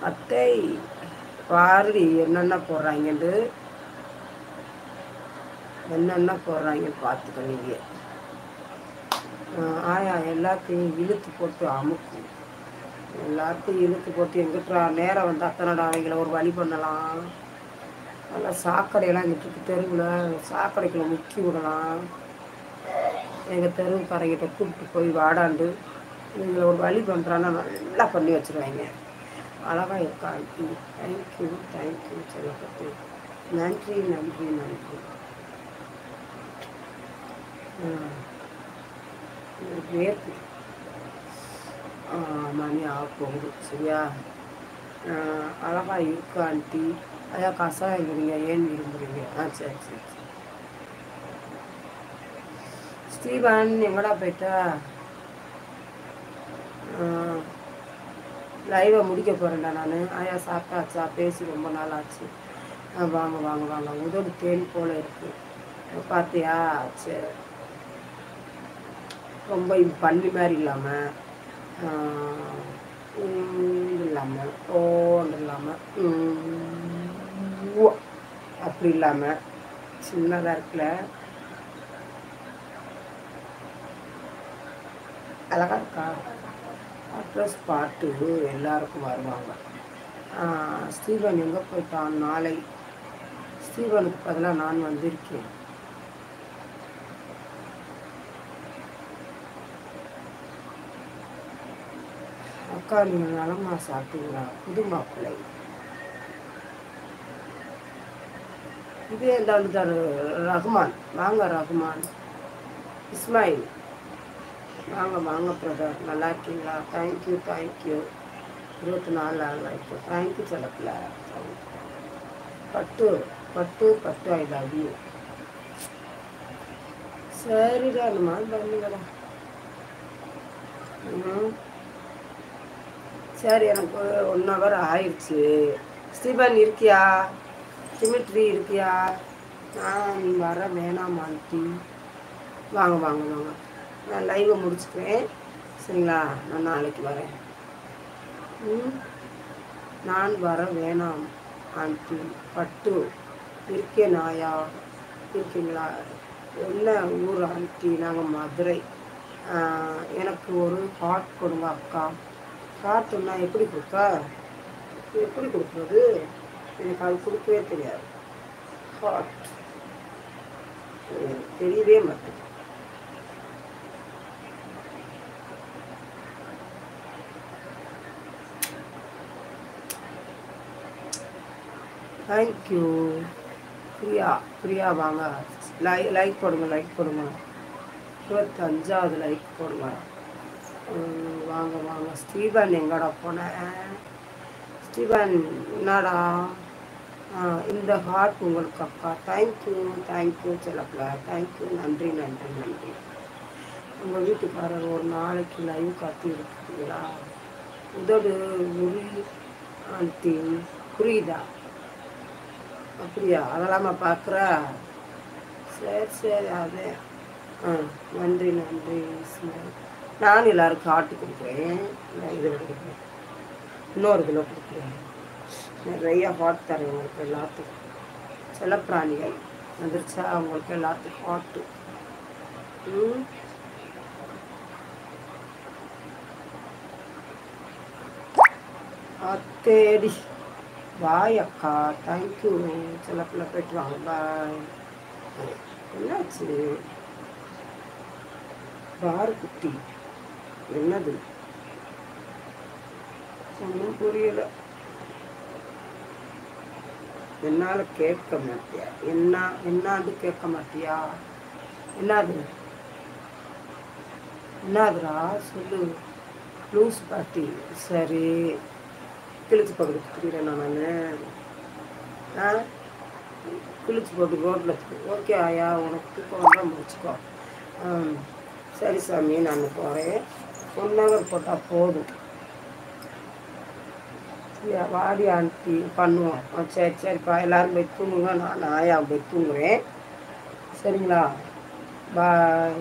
அத்தை பாருடி என்னென்ன போடுறாங்கன்னு பார்த்துக்க நீங்கள். ஆயா எல்லாத்தையும் இழுத்து போட்டு அமுக்கு. எல்லாத்தையும் இழுத்து போட்டு எங்கிட்டா நேரம் வந்து அத்தனைடா அவங்கள ஒரு வழி பண்ணலாம். நல்லா சாக்கடையெல்லாம் எங்கிட்டு தெருவில் சாக்கடைக்குள்ள முக்கி விடலாம். எங்கள் தெருவுக்காரங்கிட்ட கூப்பிட்டு போய் வாடாண்டு இவங்களை ஒரு வழி பண்ணுறான்னா நல்லா பண்ணி வச்சுருவாங்க. அழகாக இருக்கா ஆண்டி. தேங்க்யூ சொல்லப்பட்டு நன்றி நன்றி நன்றி. வேர்க்கு மணி ஆக போகுது. சரியா? அழகாக இருக்கு ஆண்டி. ஐயா கசாயம் கொடுங்க. ஏன் விரும்புகிறீங்க? சரி சரி. ஸ்டீவன் எங்கடா போயிட்டா? லைவை முடிக்க போகிறேன்டா நான். ஆயா சாப்பிட்டாச்சா? பேசி ரொம்ப நாள் ஆச்சு. வாங்க வாங்க வாங்க. உதடு தேன் போல் இருக்குது பார்த்தியா? சரி. ரொம்ப பள்ளி மாதிரி இல்லாமல் இல்லாமல் ஓன்னு இல்லாமல் அப்படி இல்லாமல் சின்னதாக இருக்குல்ல, அழகாக இருக்கா? அட்ரஸ் பாட்டு எல்லாருக்கும் வருவாங்க. ஸ்டீவன் எங்கே போயிட்டான்? நாளை ஸ்டீவனுக்கு பதிலாக நான் வந்திருக்கேன். அக்கா நீங்கள் நலமா சாப்பிட்டீங்களா? புது மாப்பிள்ளை இதே இருந்தாலும் ரகுமான். வாங்க ரகுமான். இஸ்மாயில் வாங்க வாங்க பிரதர். நல்லா இருக்கீங்களா? தேங்க்யூ 24 ஆகிட்டு. தேங்க்யூ சொல்லப்பில்ல. பட்டு பட்டு பட்டு ஐ லவ் யூ. சரிடா அந்த மாதிரி பண்ணுங்கடா. சரி எனக்கு 1 hour ஆயிடுச்சு. ஸ்டீபன் இருக்கியா? டிமிட்ரி இருக்கியா? நீ வர வேணாம் ஆண்டி. வாங்க வாங்க வாங்க. நான் லைவை முடிச்சுக்கிறேன். சரிங்களா? நான் நாளைக்கு வரேன். நான் வர வேணாம் ஆண்டி. பட்டு இருக்கேன். ஆயா இருக்கீங்களா? என்ன ஊர் ஆண்டி? நாங்கள் மதுரை. எனக்கு ஒரு ஹார்ட் கொடுங்க அக்கா. ஹார்ட்டுன்னா எப்படி கொடுக்குறது? எனக்கு அது கொடுக்கவே தெரியாது. ஹார்ட் தெரியவே மாட்டேன். தேங்க்யூ பிரியா வாங்க. லைக் போடுங்க 25வது லைக் போடுங்க. வாங்க வாங்க. ஸ்டீவன் எங்கடா போனேன்? ஸ்டீவன் என்னடா? இந்த ஹார்ட் உங்களுக்கு அக்கா. தேங்க்யூ சொல்லப்பல. தேங்க்யூ நன்றி நன்றி நன்றி. உங்கள் வீட்டுக்காரர் ஒரு நாளைக்கு லைவ் காட்டி இருக்குங்களா? உதடு உரி ஆண்டி புரியுதா? அப்படியா? அதெல்லாமா பார்க்குற? சரி அதே. நன்றி நன்றி. நான் எல்லாருக்கும் ஹார்ட்டு கொடுக்குறேன். இதில் கொடுக்குறேன். இன்னொரு இதில் கொடுக்குறேன். நிறைய ஹார்ட் தரேன் உங்களுக்கு எல்லாத்துக்கும். செல்லப்பிராணிகள் வந்துருச்சா? அவங்களுக்கு எல்லாத்துக்கும் ஹார்ட்டு. அத்தேடி பாய் அக்கா. தேங்க்யூ செல்லப்பிள்ள. போயிட்டு வாங்க. பாய். என்னாச்சு? பாரு குட்டி என்னது? ஒன்றும் புரியல. என்னால் கேட்க மாட்டியா? என்னான்னு கேட்க மாட்டியா? என்னதுடா சொல்லு. லூஸ் பாட்டி. சரி கிழிச்சு போட்டு கொடுத்துக்கிறேன் நான். கிழிச்சு போட்டு ரோட்டில். ஓகே ஆயா உனக்கு தூக்கம் வந்தால் முடிச்சுக்கோ. சரி சாமி நான் போகிறேன். 1 hour போட்டால் போதும். வாடி ஆண்டி பண்ணுவோம். சரிப்பா. எல்லோரும் போய் தூங்குங்க. நான் ஆயா போய் தூங்குறேன். சரிங்களா? பாய்.